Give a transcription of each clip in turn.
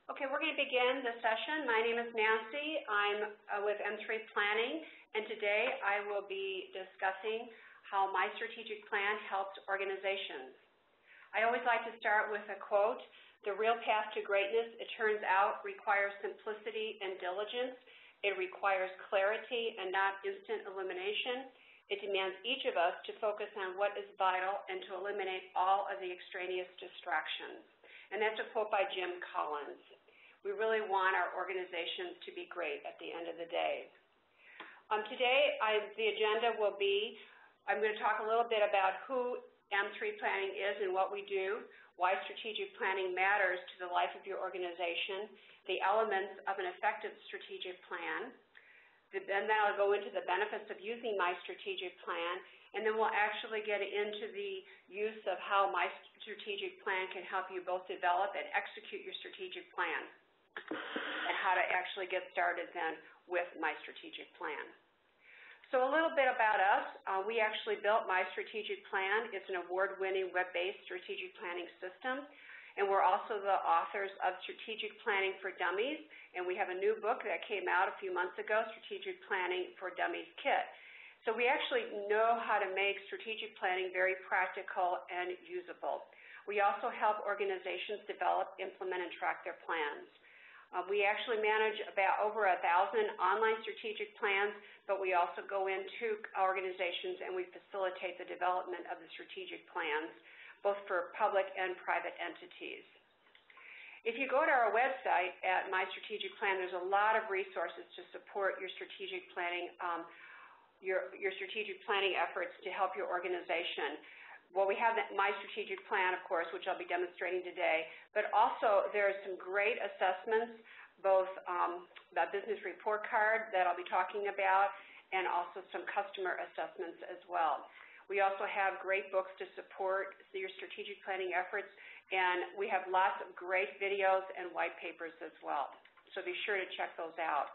Okay, we're going to begin the session. My name is Nancy. I'm with M3 Planning, and today I will be discussing how my strategic plan helps organizations. I always like to start with a quote: "The real path to greatness, it turns out, requires simplicity and diligence. It requires clarity and not instant elimination. It demands each of us to focus on what is vital and to eliminate all of the extraneous distractions." And that's a quote by Jim Collins. We really want our organizations to be great at the end of the day. Today, the agenda will be, I'm going to talk a little bit about who M3 Planning is and what we do, why strategic planning matters to the life of your organization, the elements of an effective strategic plan. Then I'll go into the benefits of using my strategic plan, and then we'll actually get into the use of how my strategic plan can help you both develop and execute your strategic plan, and how to actually get started then with my strategic plan. So a little bit about us. We actually built My Strategic Plan. It's an award-winning web-based strategic planning system, and we're also the authors of Strategic Planning for Dummies, and we have a new book that came out a few months ago, Strategic Planning for Dummies Kit. So we actually know how to make strategic planning very practical and usable. We also help organizations develop, implement, and track their plans. We actually manage about over 1,000 online strategic plans, but we also go into organizations and we facilitate the development of the strategic plans, both for public and private entities. If you go to our website at My Strategic Plan, there's a lot of resources to support your strategic planning, your strategic planning efforts to help your organization. Well, we have My Strategic Plan, of course, which I'll be demonstrating today, but also there are some great assessments, both the business report card that I'll be talking about, and also some customer assessments as well. We also have great books to support your strategic planning efforts, and we have lots of great videos and white papers as well. So be sure to check those out.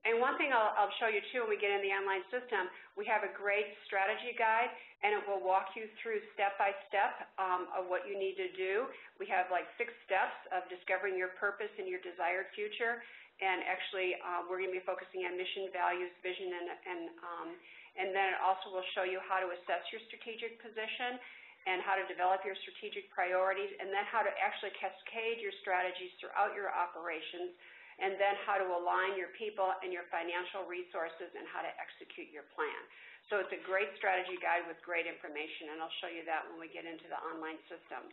And one thing I'll show you too when we get in the online system, we have a great strategy guide, and it will walk you through step-by-step of what you need to do. We have like 6 steps of discovering your purpose and your desired future, and actually we're going to be focusing on mission, values, vision, and then it also will show you how to assess your strategic position and how to develop your strategic priorities, and then how to actually cascade your strategies throughout your operations, and then how to align your people and your financial resources and how to execute your plan. So it's a great strategy guide with great information, and I'll show you that when we get into the online system.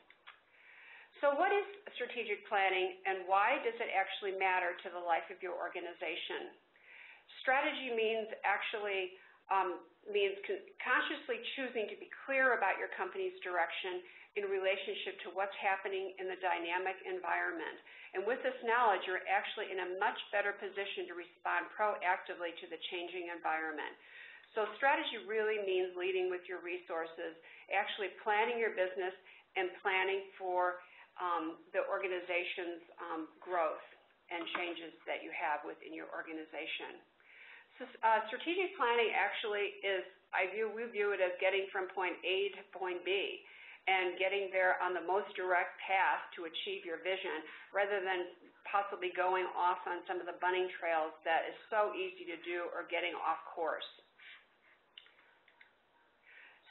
So what is strategic planning, and why does it actually matter to the life of your organization? Strategy means actually consciously choosing to be clear about your company's direction in relationship to what's happening in the dynamic environment. And with this knowledge, you're actually in a much better position to respond proactively to the changing environment. So strategy really means leading with your resources, actually planning your business and planning for the organization's growth and changes that you have within your organization. So, strategic planning actually is, we view it as getting from point A to point B and getting there on the most direct path to achieve your vision, rather than possibly going off on some of the bunny trails that is so easy to do or getting off course.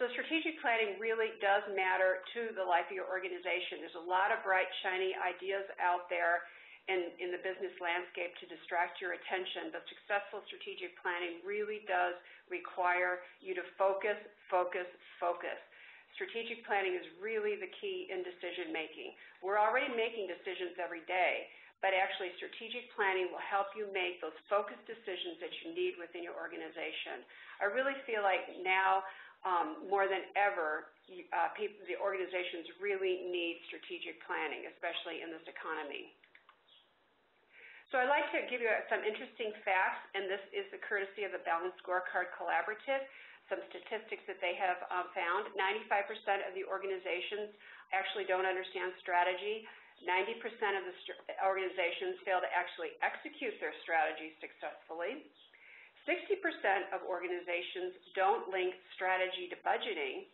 So strategic planning really does matter to the life of your organization. There's a lot of bright, shiny ideas out there in the business landscape to distract your attention, but successful strategic planning really does require you to focus, focus, focus. Strategic planning is really the key in decision making. We're already making decisions every day, but actually strategic planning will help you make those focused decisions that you need within your organization. I really feel like now, more than ever, the organizations really need strategic planning, especially in this economy. So I'd like to give you some interesting facts, and this is the courtesy of the Balanced Scorecard Collaborative, some statistics that they have found. 95% of the organizations actually don't understand strategy. 90% of the organizations fail to actually execute their strategy successfully. 60% of organizations don't link strategy to budgeting,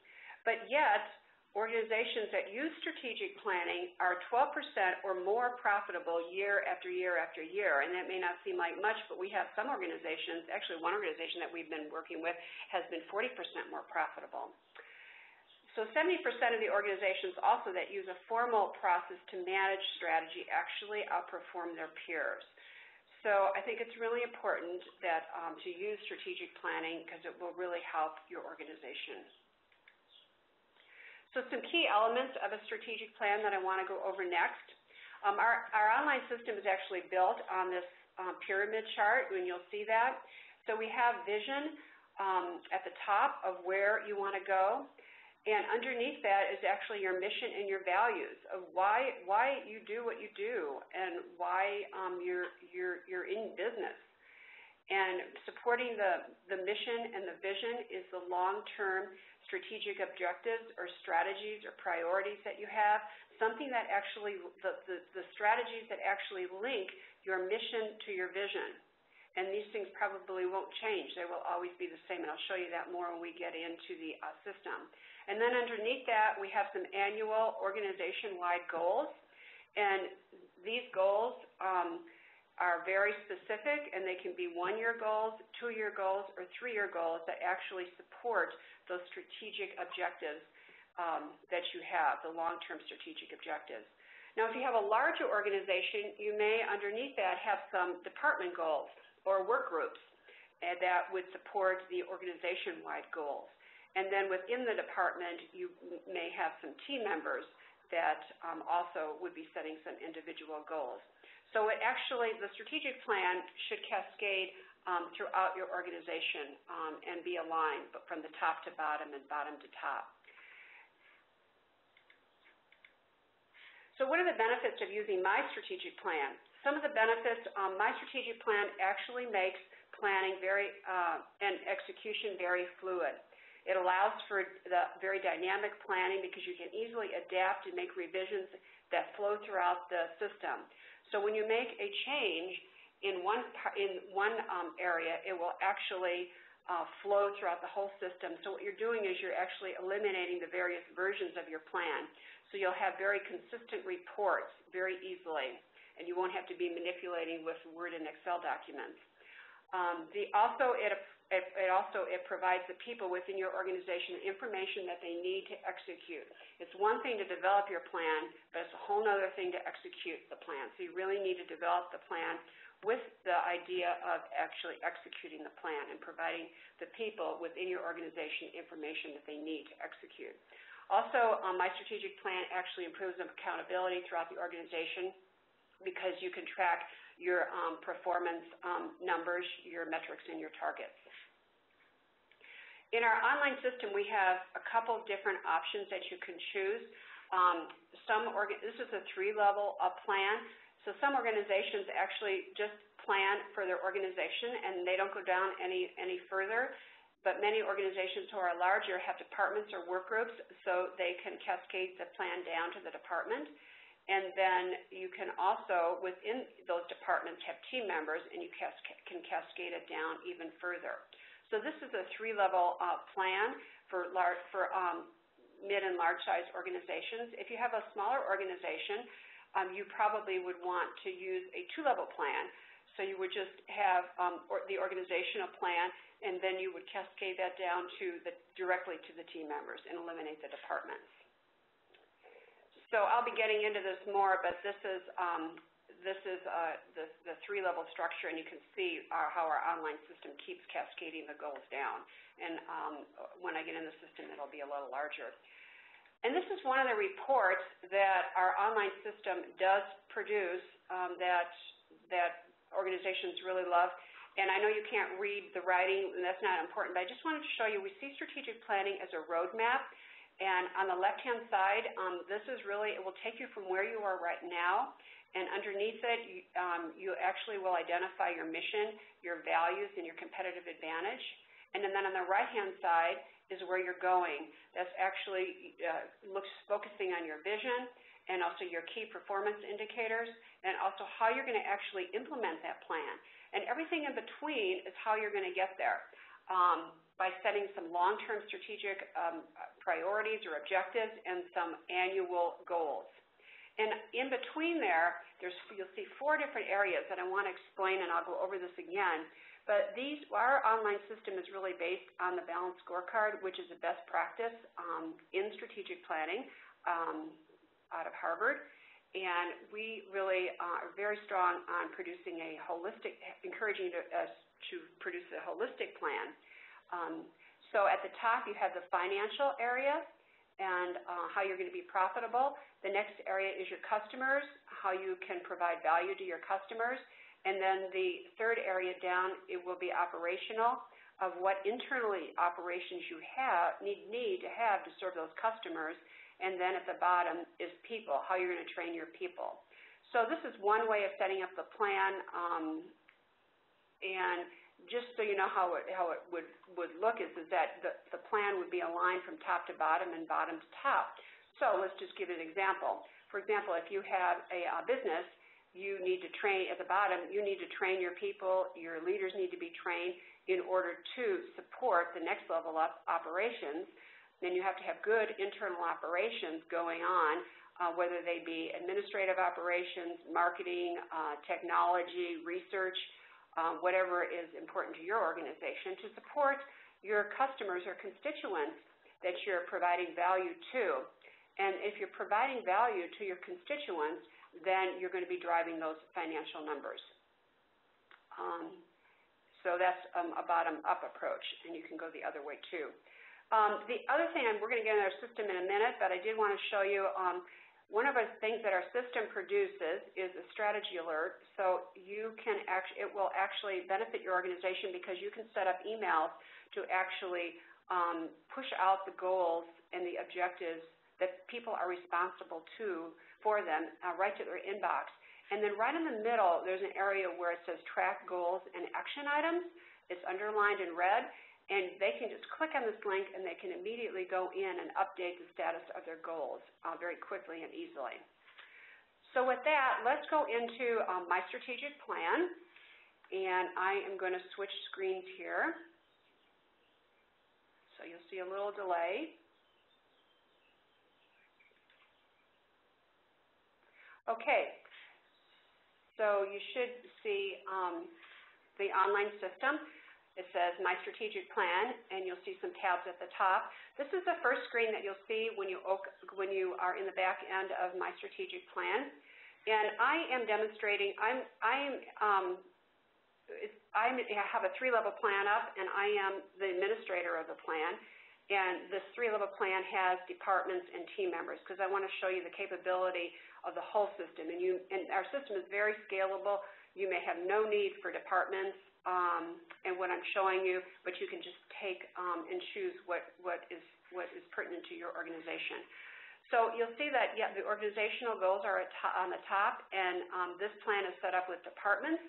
but yet organizations that use strategic planning are 12% or more profitable year after year after year. And that may not seem like much, but we have some organizations, actually one organization that we've been working with has been 40% more profitable. So 70% of the organizations also that use a formal process to manage strategy actually outperform their peers. So I think it's really important that to use strategic planning because it will really help your organization. So some key elements of a strategic plan that I want to go over next. Our online system is actually built on this pyramid chart, and you'll see that. So we have vision at the top of where you want to go, and underneath that is actually your mission and your values of why you do what you do and why you're in business. And supporting the mission and the vision is the long-term strategic objectives or strategies or priorities that you have, something that actually, the strategies that actually link your mission to your vision. And these things probably won't change. They will always be the same, and I'll show you that more when we get into the system. And then underneath that, we have some annual organization-wide goals. And these goals are very specific, and they can be one-year goals, two-year goals, or three-year goals that actually support those strategic objectives that you have, the long-term strategic objectives. Now, if you have a larger organization, you may, underneath that, have some department goals or work groups that would support the organization-wide goals. And then within the department, you may have some team members that also would be setting some individual goals. So it actually, the strategic plan should cascade throughout your organization and be aligned, but from the top to bottom and bottom to top. So what are the benefits of using MyStrategic Plan? Some of the benefits, MyStrategic Plan actually makes planning and execution very fluid. It allows for the very dynamic planning because you can easily adapt and make revisions that flow throughout the system. So when you make a change in one area, it will actually flow throughout the whole system. So what you're doing is you're actually eliminating the various versions of your plan. So you'll have very consistent reports very easily, and you won't have to be manipulating with Word and Excel documents. It provides the people within your organization the information that they need to execute. It's one thing to develop your plan, but it's a whole other thing to execute the plan. So you really need to develop the plan with the idea of actually executing the plan and providing the people within your organization information that they need to execute. Also, MyStrategic Plan actually improves accountability throughout the organization because you can track your performance numbers, your metrics, and your targets. In our online system, we have a couple of different options that you can choose. This is a three-level plan. So some organizations actually just plan for their organization, and they don't go down any further. But many organizations who are larger have departments or work groups, so they can cascade the plan down to the department. And then you can also, within those departments, have team members, and you can cascade it down even further. So this is a three-level plan for mid and large-size organizations. If you have a smaller organization, you probably would want to use a two-level plan. So you would just have the organizational plan, and then you would cascade that down directly to the team members and eliminate the departments. So I'll be getting into this more, but this is the three-level structure, and you can see how our online system keeps cascading the goals down. And when I get in the system, it'll be a little larger. And this is one of the reports that our online system does produce that organizations really love. And I know you can't read the writing, and that's not important, but I just wanted to show you, we see strategic planning as a roadmap. And on the left-hand side, this is really, it will take you from where you are right now, and underneath it, you actually will identify your mission, your values, and your competitive advantage. And then on the right-hand side is where you're going. That's actually focusing on your vision and also your key performance indicators, and also how you're going to actually implement that plan. And everything in between is how you're going to get there. by setting some long-term strategic priorities or objectives and some annual goals. And in between there, you'll see 4 different areas that I want to explain, and I'll go over this again. But our online system is really based on the Balanced Scorecard, which is a best practice in strategic planning out of Harvard. And we really are very strong on producing encouraging us to produce a holistic plan. So at the top, you have the financial area and how you're going to be profitable. The next area is your customers, how you can provide value to your customers. And then the third area down, it will be operational, of what internally operations you need to have to serve those customers. And then at the bottom is people, how you're going to train your people. So this is one way of setting up the plan. And just so you know how it would look is that the plan would be aligned from top to bottom and bottom to top. So let's just give an example. For example, if you have a business, you need to train at the bottom, you need to train your people, your leaders need to be trained in order to support the next level up operations. Then you have to have good internal operations going on, whether they be administrative operations, marketing, technology, research, whatever is important to your organization to support your customers or constituents that you're providing value to. And if you're providing value to your constituents, then you're going to be driving those financial numbers. So that's a bottom-up approach, and you can go the other way too. The other thing, we're going to get into our system in a minute, but I did want to show you one of the things that our system produces is a strategy alert. So it will actually benefit your organization because you can set up emails to actually push out the goals and the objectives that people are responsible for them right to their inbox. And then right in the middle, there's an area where it says track goals and action items. It's underlined in red. And they can just click on this link, and they can immediately go in and update the status of their goals very quickly and easily. So with that, let's go into My Strategic Plan. And I am going to switch screens here. So you'll see a little delay. Okay. So you should see the online system. It says My Strategic Plan, and you'll see some tabs at the top. This is the first screen that you'll see when you are in the back end of My Strategic Plan. And I am demonstrating, I have a 3-level plan up, and I am the administrator of the plan. And this 3-level plan has departments and team members because I want to show you the capability of the whole system. And our system is very scalable. You may have no need for departments and what I'm showing you, but you can just take and choose what is pertinent to your organization. So you'll see that, yeah, the organizational goals are on the top, and this plan is set up with departments.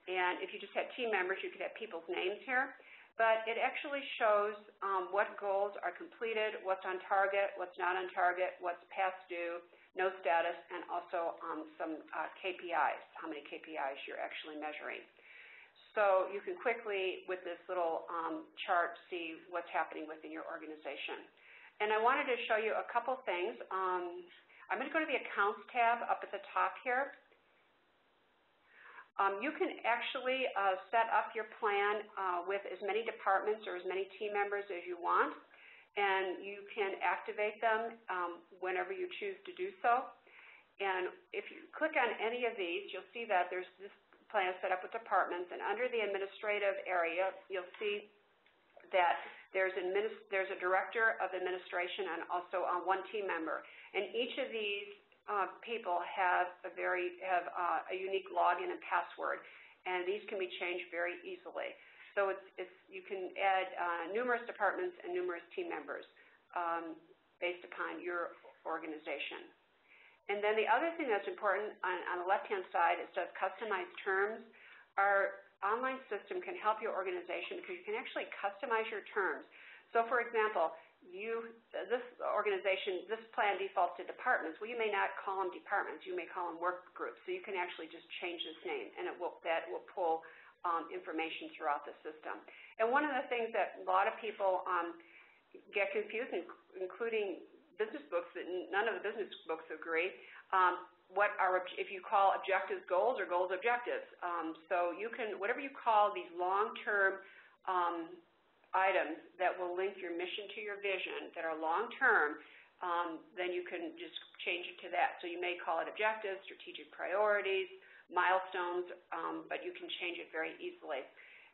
And if you just had team members, you could have people's names here. But it actually shows what goals are completed, what's on target, what's not on target, what's past due, no status, and also some KPIs, how many KPIs you're actually measuring. So you can quickly, with this little chart, see what's happening within your organization. And I wanted to show you a couple things. I'm going to go to the Accounts tab up at the top here. You can actually set up your plan with as many departments or as many team members as you want, and you can activate them whenever you choose to do so. And if you click on any of these, you'll see that there's this plan set up with departments, and under the administrative area, you'll see that there's a director of administration and also one team member. And each of these people have a unique login and password, and these can be changed very easily. So you can add numerous departments and numerous team members based upon your organization. And then the other thing that's important on the left-hand side, it says customize terms. Our online system can help your organization because you can actually customize your terms. So for example, this organization, this plan defaults to departments. Well, you may not call them departments. You may call them work groups. So you can actually just change this name, and that will pull information throughout the system. And one of the things that a lot of people get confused, including business books, that none of the business books agree, if you call objectives goals or goals objectives. So you can, whatever you call these long-term items that will link your mission to your vision that are long-term, then you can just change it to that. So you may call it objectives, strategic priorities, milestones, but you can change it very easily.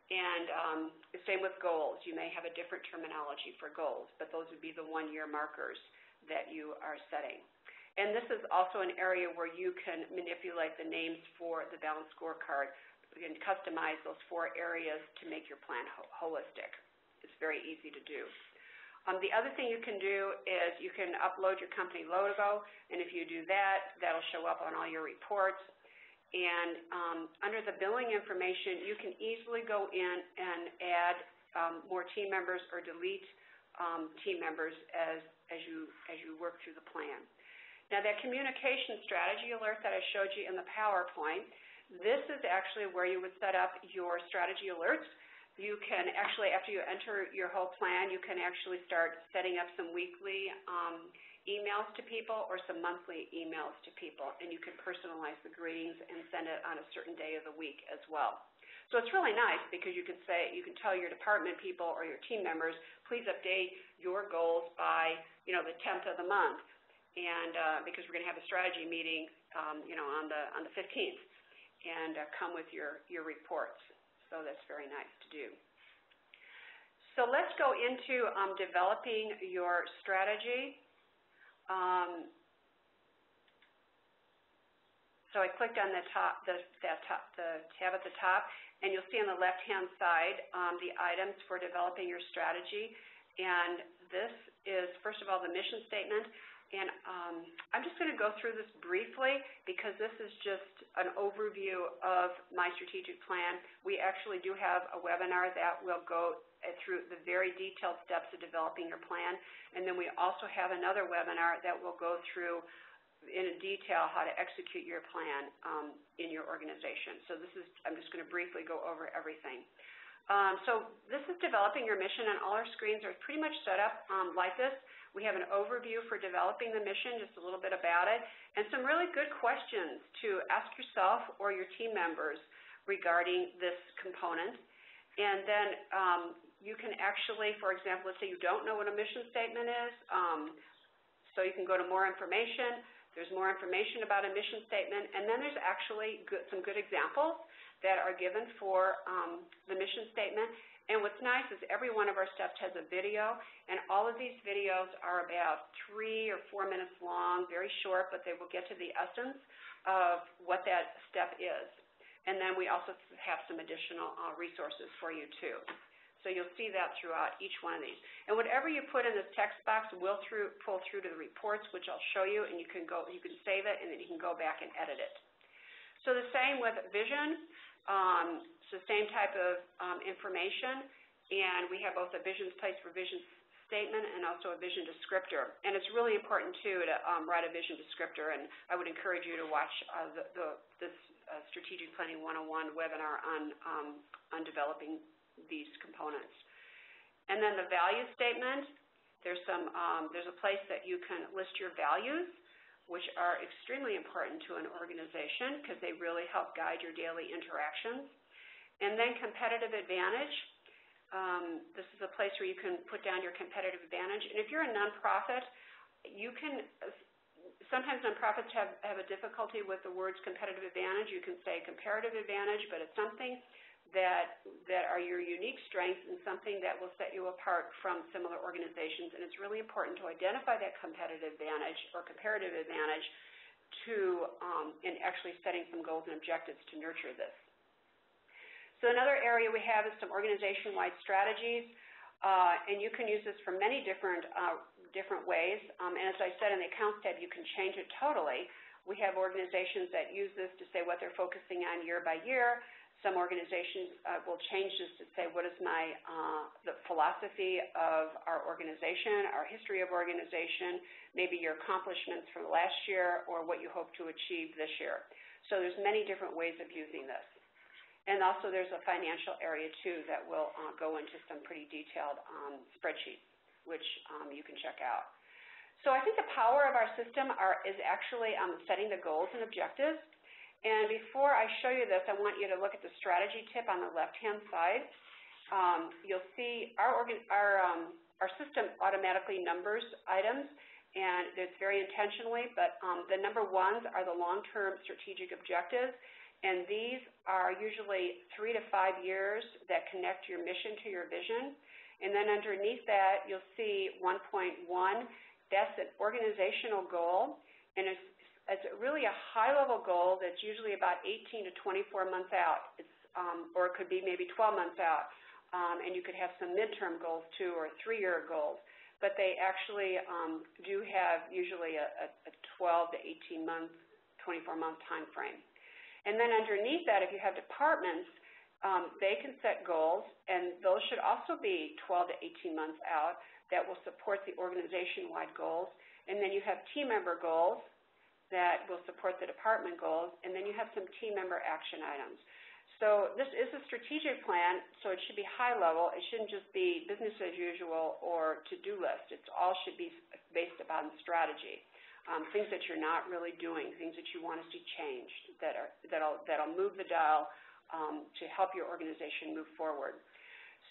And the same with goals. You may have a different terminology for goals, but those would be the one-year markers that you are setting. And this is also an area where you can manipulate the names for the balanced scorecard. You can customize those 4 areas to make your plan holistic. It's very easy to do. The other thing you can do is you can upload your company logo, and if you do that, that'll show up on all your reports. And under the billing information, you can easily go in and add more team members or delete team members as you work through the plan. Now, that communication strategy alert that I showed you in the PowerPoint, this is actually where you would set up your strategy alerts. You can actually, after you enter your whole plan, you can actually start setting up some weekly emails to people or some monthly emails to people, and you can personalize the greetings and send it on a certain day of the week as well. So it's really nice because you can tell your department people or your team members, please update your goals by, the 10th of the month, and because we're going to have a strategy meeting, on the 15th, and come with your reports. So that's very nice to do. So let's go into developing your strategy. So I clicked on the tab at the top, and you'll see on the left-hand side the items for developing your strategy. And this is, first of all, the mission statement. And I'm just going to go through this briefly because this is just an overview of my strategic plan. We actually do have a webinar that will go through the very detailed steps of developing your plan. And then we also have another webinar that will go through in detail how to execute your plan in your organization. So I'm just going to briefly go over everything. So this is developing your mission, and all our screens are pretty much set up like this. We have an overview for developing the mission, just a little bit about it, and some really good questions to ask yourself or your team members regarding this component. And then you can actually, for example, let's say you don't know what a mission statement is, so you can go to more information. There's more information about a mission statement, and then there's actually some good examples that are given for the mission statement. And what's nice is every one of our steps has a video, and all of these videos are about 3 or 4 minutes long, very short, but they will get to the essence of what that step is. And then we also have some additional resources for you too. So you'll see that throughout each one of these. And whatever you put in this text box will pull through to the reports, which I'll show you, and you can save it, and then you can go back and edit it. So the same with vision. It's the same type of information, and we have both a vision place for vision statement and also a vision descriptor. And it's really important, too, to write a vision descriptor, and I would encourage you to watch this Strategic Planning 101 webinar on developing these components. And then the value statement, there's a place that you can list your values, which are extremely important to an organization because they really help guide your daily interactions. And then competitive advantage. This is a place where you can put down your competitive advantage. And if you're a nonprofit, sometimes nonprofits have a difficulty with the words competitive advantage. You can say comparative advantage, but it's something that are your unique strengths and something that will set you apart from similar organizations. And it's really important to identify that competitive advantage or comparative advantage in actually setting some goals and objectives to nurture this. So another area we have is some organization-wide strategies, and you can use this for many different ways. And as I said in the accounts tab, you can change it totally. We have organizations that use this to say what they're focusing on year by year. Some organizations will change this to say, what is the philosophy of our organization, our history of organization, maybe your accomplishments from last year, or what you hope to achieve this year. So there's many different ways of using this. And also there's a financial area too that will go into some pretty detailed spreadsheets, which you can check out. So I think the power of our system is actually setting the goals and objectives. And before I show you this, I want you to look at the strategy tip on the left-hand side. You'll see our system automatically numbers items, and it's very intentionally, but the number ones are the long-term strategic objectives. And these are usually 3 to 5 years that connect your mission to your vision. And then underneath that, you'll see 1.1. That's an organizational goal. And it's really a high-level goal that's usually about 18 to 24 months out. Or it could be maybe 12 months out. And you could have some midterm goals, too, or 3-year goals. But they actually do have usually a 12 to 18 month, 24-month time frame. And then underneath that, if you have departments, they can set goals, and those should also be 12 to 18 months out that will support the organization-wide goals. And then you have team member goals that will support the department goals, and then you have some team member action items. So this is a strategic plan, so it should be high level. It shouldn't just be business as usual or to-do list. It all should be based upon strategy. Things that you're not really doing, things that you want to see changed, that'll move the dial to help your organization move forward.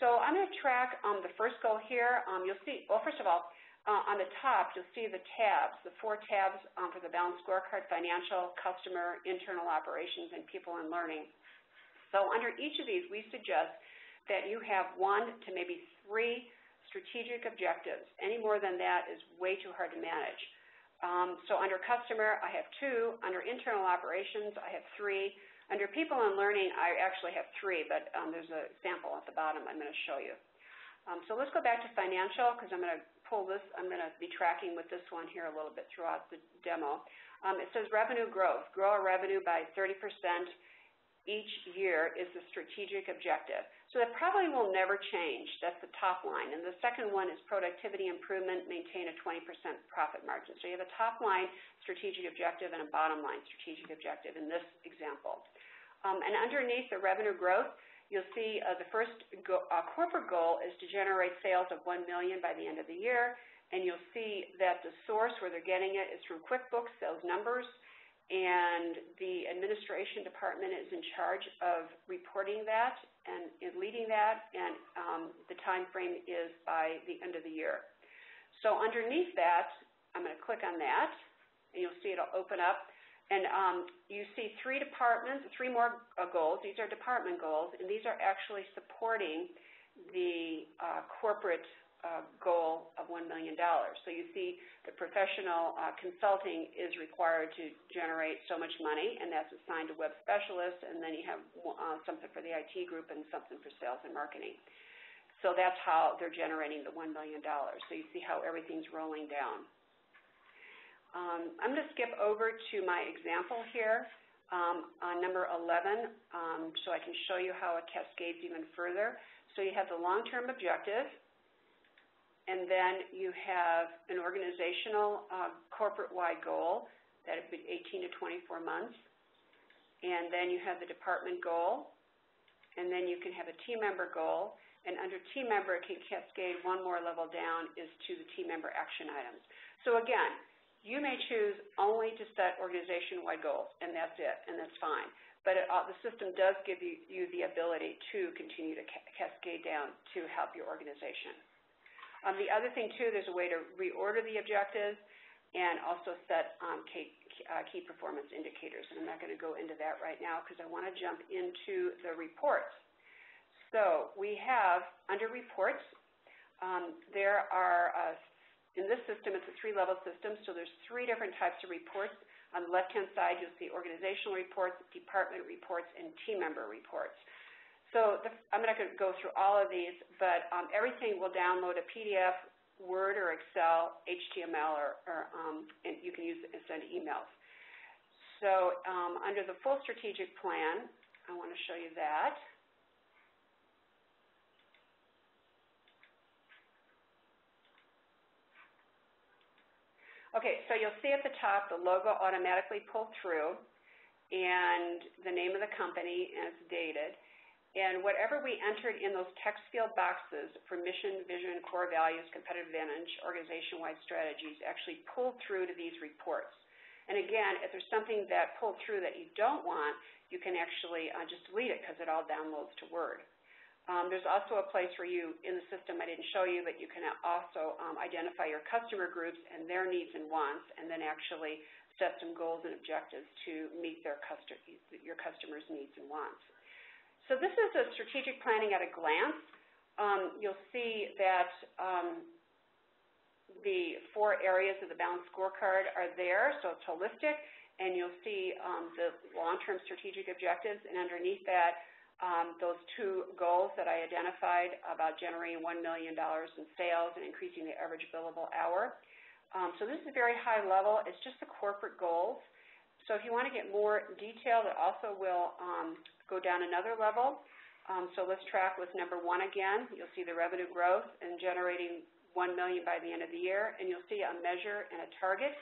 So I'm going to track the first goal here. You'll see, well, first of all, on the top, you'll see the tabs, the 4 tabs for the balanced scorecard: financial, customer, internal operations, and people and learning. So under each of these, we suggest that you have 1 to maybe 3 strategic objectives. Any more than that is way too hard to manage. So under customer, I have 2. Under internal operations, I have 3. Under people and learning, I actually have 3, but there's a sample at the bottom I'm going to show you. So let's go back to financial, because I'm going to pull this. I'm going to be tracking with this one here a little bit throughout the demo. It says revenue growth. Grow our revenue by 30% each year is the strategic objective. So that probably will never change. That's the top line. And the second one is productivity improvement, maintain a 20% profit margin. So you have a top line strategic objective and a bottom line strategic objective in this example. And underneath the revenue growth, you'll see the first corporate goal is to generate sales of $1 million by the end of the year. And you'll see that the source where they're getting it is from QuickBooks, those numbers. And the administration department is in charge of reporting that and leading that, and the time frame is by the end of the year. So underneath that, I'm going to click on that, and you'll see it'll open up. And you see 3 departments, 3 more goals. These are department goals, and these are actually supporting the corporate goal of $1 million. So you see the professional consulting is required to generate so much money, and that's assigned to web specialists, and then you have something for the IT group and something for sales and marketing. So that's how they're generating the $1 million. So you see how everything's rolling down. I'm going to skip over to my example here on number 11 so I can show you how it cascades even further. So you have the long-term objective, and then you have an organizational corporate-wide goal that would be 18 to 24 months. And then you have the department goal. And then you can have a team member goal. And under team member, it can cascade 1 more level down is to the team member action items. So again, you may choose only to set organization-wide goals, and that's it, and that's fine. But the system does give you the ability to continue to cascade down to help your organization. The other thing, too, there's a way to reorder the objectives and also set key performance indicators. And I'm not going to go into that right now because I want to jump into the reports. So we have, under reports, there are, in this system, it's a 3-level system, so there's 3 different types of reports. On the left-hand side, you'll see organizational reports, department reports, and team member reports. So I'm not going to go through all of these, but everything will download a PDF, Word or Excel, HTML, and you can use it and send emails. So under the full strategic plan, I want to show you that. Okay, so you'll see at the top the logo automatically pulled through and the name of the company, and it's dated. And whatever we entered in those text field boxes for mission, vision, core values, competitive advantage, organization-wide strategies actually pulled through to these reports. And again, if there's something that pulled through that you don't want, you can actually just delete it because it all downloads to Word. There's also a place where you, in the system I didn't show you, but you can also identify your customer groups and their needs and wants, and then actually set some goals and objectives to meet your customers' needs and wants. So this is a strategic planning at a glance. You'll see that the 4 areas of the balanced scorecard are there, so it's holistic, and you'll see the long-term strategic objectives, and underneath that, those 2 goals that I identified about generating $1 million in sales and increasing the average billable hour. So this is very high level. It's just the corporate goals. So if you want to get more detailed, it also will go down another level. So let's track with number 1 again. You'll see the revenue growth and generating $1 million by the end of the year, and you'll see a measure and a target.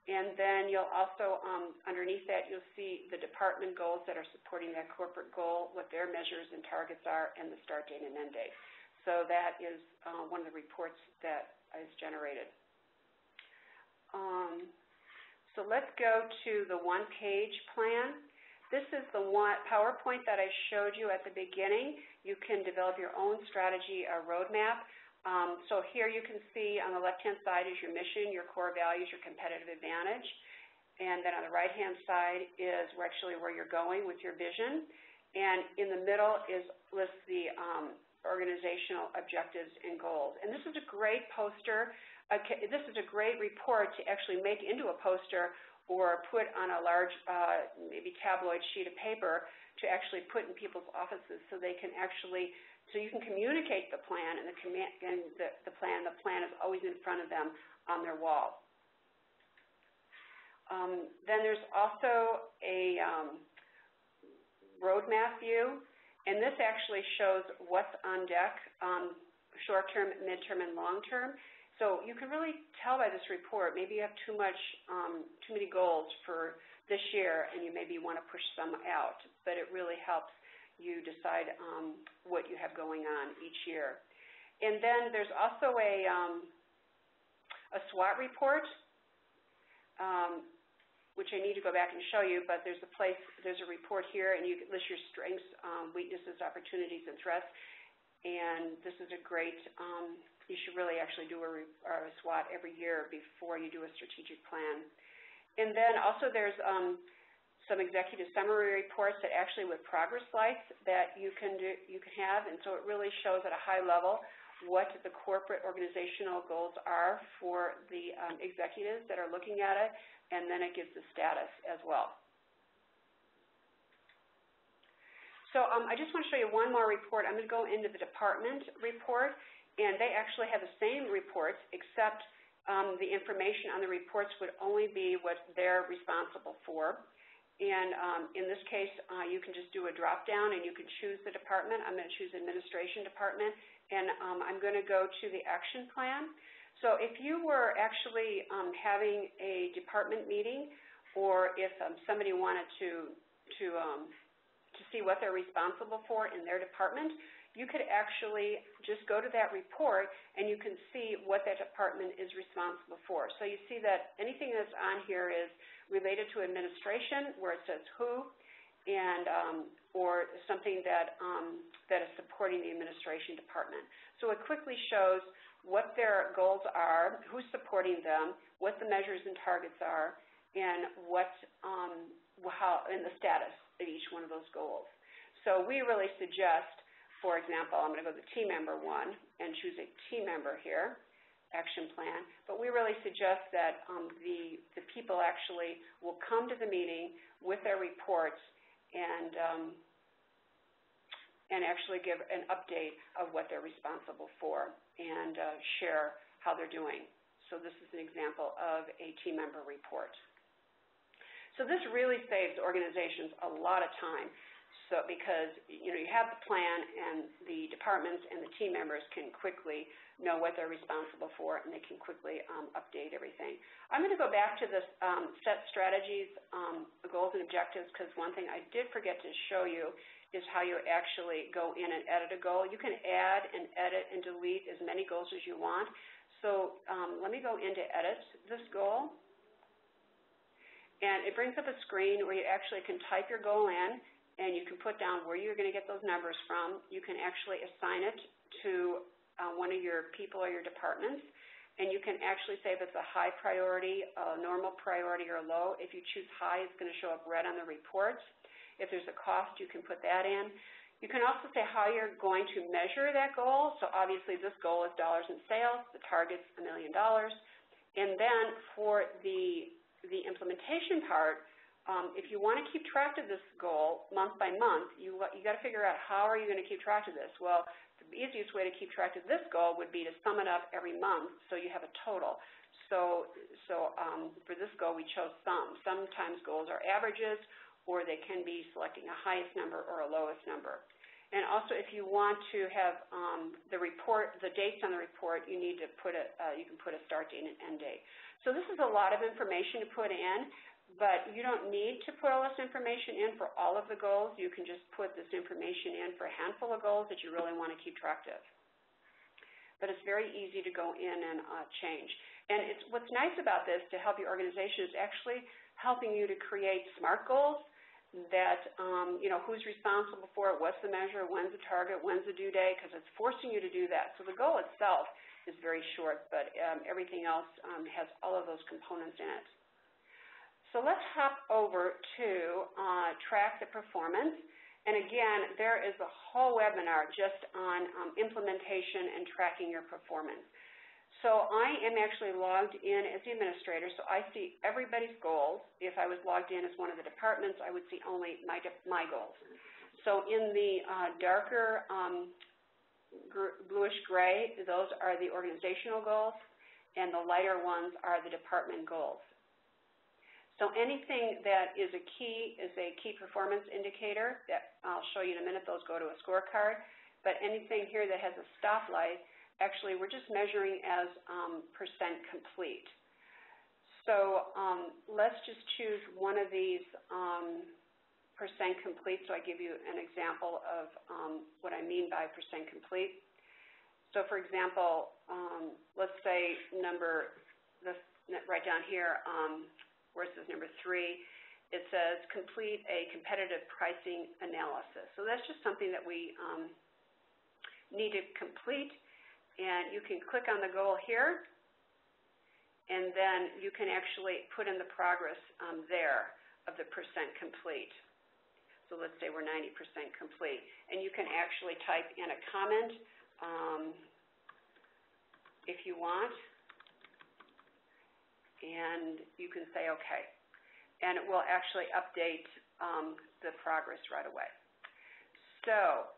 And then you'll also, underneath that, you'll see the department goals that are supporting that corporate goal, what their measures and targets are, and the start date and end date. So that is one of the reports that is generated. So let's go to the one-page plan. This is the PowerPoint that I showed you at the beginning. You can develop your own strategy roadmap. So here you can see on the left-hand side is your mission, your core values, your competitive advantage. And then on the right-hand side is where you're going with your vision. And in the middle lists the organizational objectives and goals. And this is a great poster. This is a great report to actually make into a poster or put on a large, maybe tabloid sheet of paper to actually put in people's offices so they can actually, so you can communicate the plan, and the plan is always in front of them on their wall. Then there's also a roadmap view, and this actually shows what's on deck, short-term, mid-term, and long-term. So you can really tell by this report, maybe you have too many goals for this year, and you maybe want to push some out, but it really helps you decide what you have going on each year. And then there's also a SWAT report, which I need to go back and show you, but there's a report here, and you list your strengths, weaknesses, opportunities, and threats. And this is a great, you should really actually do a SWOT every year before you do a strategic plan. And then also there's some executive summary reports that actually with progress lights that you can have, and so it really shows at a high level what the corporate organizational goals are for the executives that are looking at it, and then it gives the status as well. So I just want to show you one more report. I'm going to go into the department report, and they actually have the same reports, except the information on the reports would only be what they're responsible for. And in this case, you can just do a drop-down, and you can choose the department. I'm going to choose Administration Department, and I'm going to go to the action plan. So if you were actually having a department meeting, or if somebody wanted to see what they're responsible for in their department, you could actually just go to that report, and you can see what that department is responsible for. So you see that anything that's on here is related to administration, where it says who, and or something that is supporting the administration department. So it quickly shows what their goals are, who's supporting them, what the measures and targets are, and what and the status of each one of those goals. So we really suggest, for example, I'm going to go to team member 1 and choose a team member here, action plan, but we really suggest that the people actually will come to the meeting with their reports and actually give an update of what they're responsible for and share how they're doing. So this is an example of a team member report. So this really saves organizations a lot of time. So because you have the plan, and the departments and the team members can quickly know what they're responsible for, and they can quickly update everything. I'm going to go back to this set strategies, goals and objectives, because one thing I did forget to show you is how you actually go in and edit a goal. You can add and edit and delete as many goals as you want. So let me go into edit this goal, and it brings up a screen where you actually can type your goal in, and you can put down where you're going to get those numbers from. You can actually assign it to one of your people or your departments, and you can actually say if it's a high priority, a normal priority, or low. If you choose high, it's going to show up red on the reports. If there's a cost, you can put that in. You can also say how you're going to measure that goal. So obviously this goal is dollars in sales, the target's $1 million. And then for the implementation part, if you want to keep track of this goal month by month, you got to figure out how are you going to keep track of this. Well, the easiest way to keep track of this goal would be to sum it up every month so you have a total. So for this goal, we chose sum. Sometimes goals are averages, or they can be selecting a highest number or a lowest number. And also, if you want to have the dates on the report, you need to put you can put a start date and end date. So this is a lot of information to put in, but you don't need to put all this information in for all of the goals. You can just put this information in for a handful of goals that you really want to keep track of. But it's very easy to go in and change. And what's nice about this to help your organization is actually helping you to create SMART goals that, who's responsible for it, what's the measure, when's the target, when's the due date, because it's forcing you to do that. So the goal itself is very short, but everything else has all of those components in it. So let's hop over to track the performance. And again, there is a whole webinar just on implementation and tracking your performance. So I am actually logged in as the administrator, so I see everybody's goals. If I was logged in as one of the departments, I would see only my goals. So in the darker bluish gray, those are the organizational goals, and the lighter ones are the department goals. So anything that is a key performance indicator that I'll show you in a minute. Those go to a scorecard. But anything here that has a stoplight, actually we're just measuring as percent complete. So let's just choose one of these percent complete. So I give you an example of what I mean by percent complete. So for example, let's say right down here, where it says number 3, it says complete a competitive pricing analysis. So that's just something that we need to complete, and you can click on the goal here, and then you can actually put in the progress there of the percent complete. So let's say we're 90% complete, and you can actually type in a comment if you want. And you can say OK, and it will actually update the progress right away. So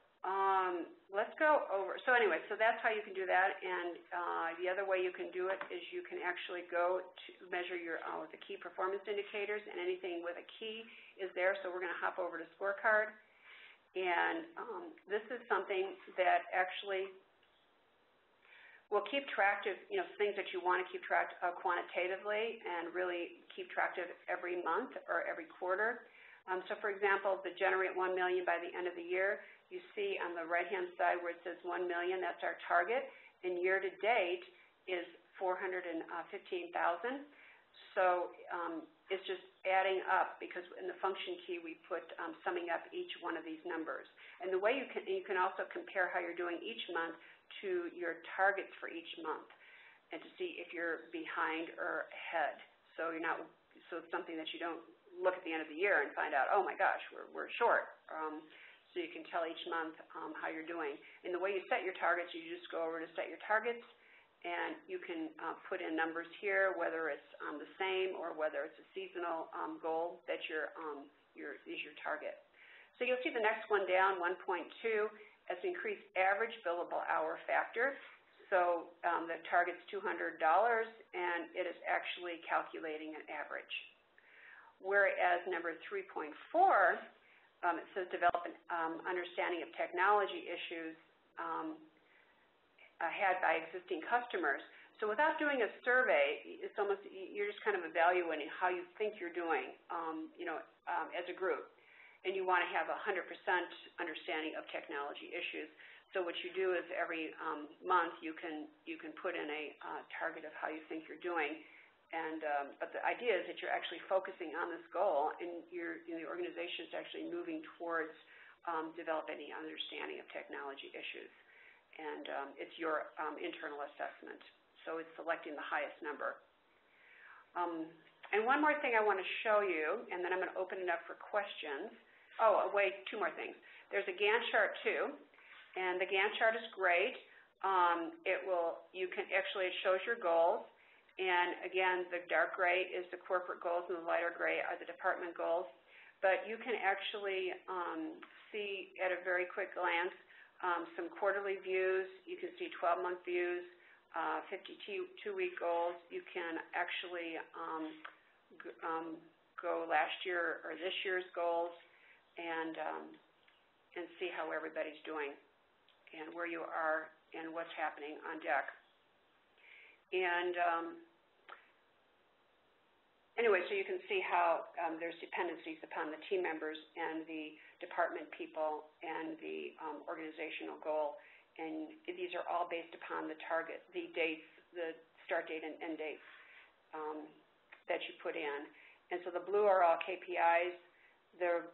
let's go over. So anyway, so that's how you can do that. And the other way you can do it is you can actually go to measure your the key performance indicators, and anything with a key is there. So we're going to hop over to scorecard, and this is something that actually we'll keep track of things that you want to keep track of quantitatively and really keep track of every month or every quarter. So for example, to generate $1 million by the end of the year, you see on the right-hand side where it says $1 million, that's our target, and year-to-date is $415,000. So it's just adding up, because in the function key we put summing up each one of these numbers. And the way you can also compare how you're doing each month to your targets for each month, and to see if you're behind or ahead. So so it's something that you don't look at the end of the year and find out, oh my gosh, we're short. So you can tell each month how you're doing. And the way you set your targets, you just go over to set your targets, and you can put in numbers here, whether it's the same or whether it's a seasonal goal that is your target. So you'll see the next one down, 1.2. As increased average billable hour factor. So the target's $200, and it is actually calculating an average. Whereas number 3.4, it says develop an understanding of technology issues had by existing customers. So without doing a survey, it's almost, you're just kind of evaluating how you think you're doing, as a group. And you want to have 100% understanding of technology issues. So what you do is every month you can put in a target of how you think you're doing. And but the idea is that you're actually focusing on this goal, and the organization is actually moving towards developing the understanding of technology issues. And it's your internal assessment. So it's selecting the highest number. And one more thing I want to show you, and then I'm going to open it up for questions. Oh, wait, two more things. There's a Gantt chart too, and the Gantt chart is great. It shows your goals, and again, the dark gray is the corporate goals, and the lighter gray are the department goals. But you can actually see at a very quick glance some quarterly views. You can see 12-month views, 52-week goals. You can actually go last year or this year's goals, and see how everybody's doing and where you are and what's happening on deck. And anyway, so you can see how there's dependencies upon the team members and the department people and the organizational goal. And these are all based upon the target, the dates, the start date and end dates that you put in. And so the blue are all KPIs. The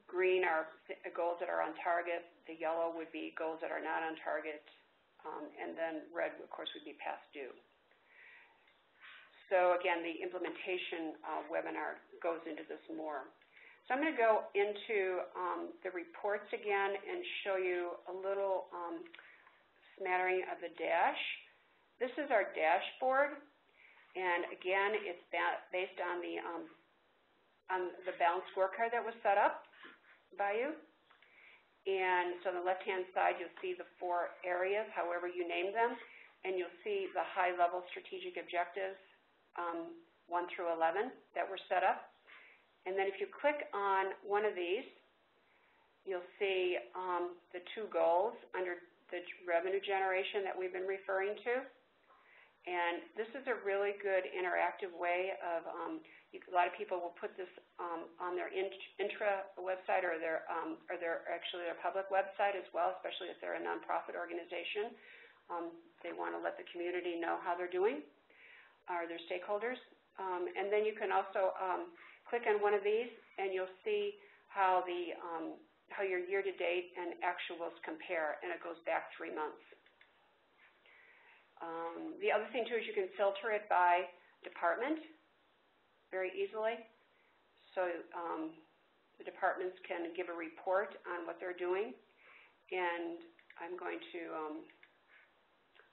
green are goals that are on target. The yellow would be goals that are not on target. And then red, of course, would be past due. So again, the implementation webinar goes into this more. So I'm going to go into the reports again and show you a little smattering of the dash. This is our dashboard, and again, it's based on the balanced scorecard that was set up by you. And so on the left-hand side, you'll see the 4 areas, however you name them, and you'll see the high-level strategic objectives, 1 through 11, that were set up. And then if you click on one of these, you'll see the 2 goals under the revenue generation that we've been referring to. And this is a really good interactive way of, a lot of people will put this on their intra website or their public website as well, especially if they're a nonprofit organization. They want to let the community know how they're doing, or their stakeholders. And then you can also click on one of these, and you'll see how your year-to-date and actuals compare, and it goes back 3 months. The other thing, too, is you can filter it by department very easily. So the departments can give a report on what they're doing. And I'm going to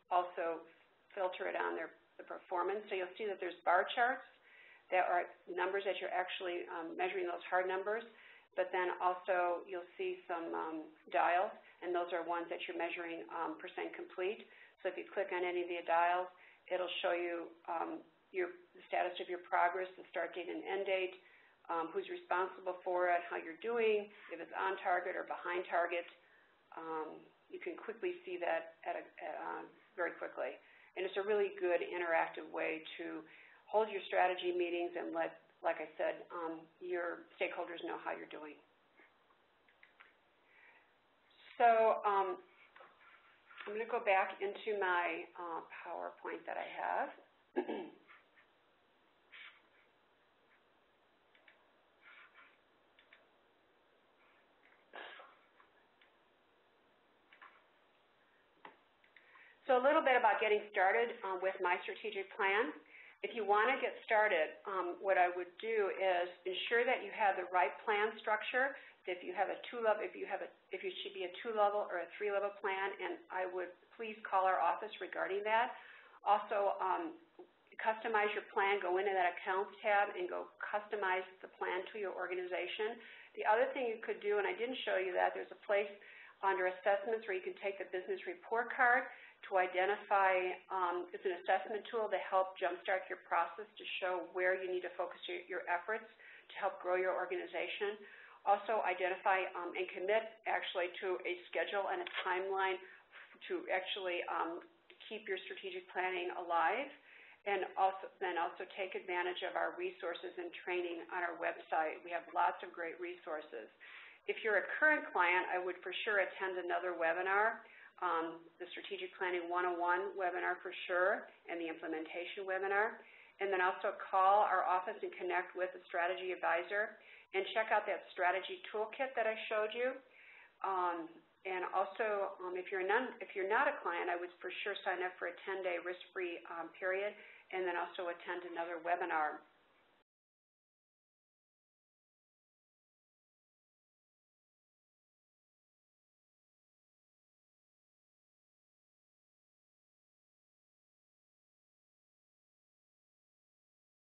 also filter it on the performance. So you'll see that there's bar charts that are numbers that you're actually measuring, those hard numbers. But then also you'll see some dials, and those are ones that you're measuring percent complete. So if you click on any of the dials, it'll show you the status of your progress, the start date and end date, who's responsible for it, how you're doing, if it's on target or behind target. You can quickly see that very quickly. And it's a really good interactive way to hold your strategy meetings and let, like I said, your stakeholders know how you're doing. So I'm going to go back into my PowerPoint that I have. So a little bit about getting started with My Strategic Plan. If you want to get started, what I would do is ensure that you have the right plan structure. If you have a two-level, if you should be a 2-level or a 3-level plan, and I would please call our office regarding that. Also, customize your plan. Go into that Accounts tab and go customize the plan to your organization. The other thing you could do, and I didn't show you that, there's a place under Assessments where you can take the Business Report Card to identify, it's an assessment tool to help jumpstart your process to show where you need to focus your efforts to help grow your organization. Also identify and commit actually to a schedule and a timeline to actually keep your strategic planning alive, and also take advantage of our resources and training on our website. We have lots of great resources. If you're a current client, I would for sure attend another webinar, the Strategic Planning 101 webinar for sure, and the implementation webinar. And then also call our office and connect with a strategy advisor and check out that strategy toolkit that I showed you. And also, if you're not a client, I would for sure sign up for a 10-day risk-free period, and then also attend another webinar.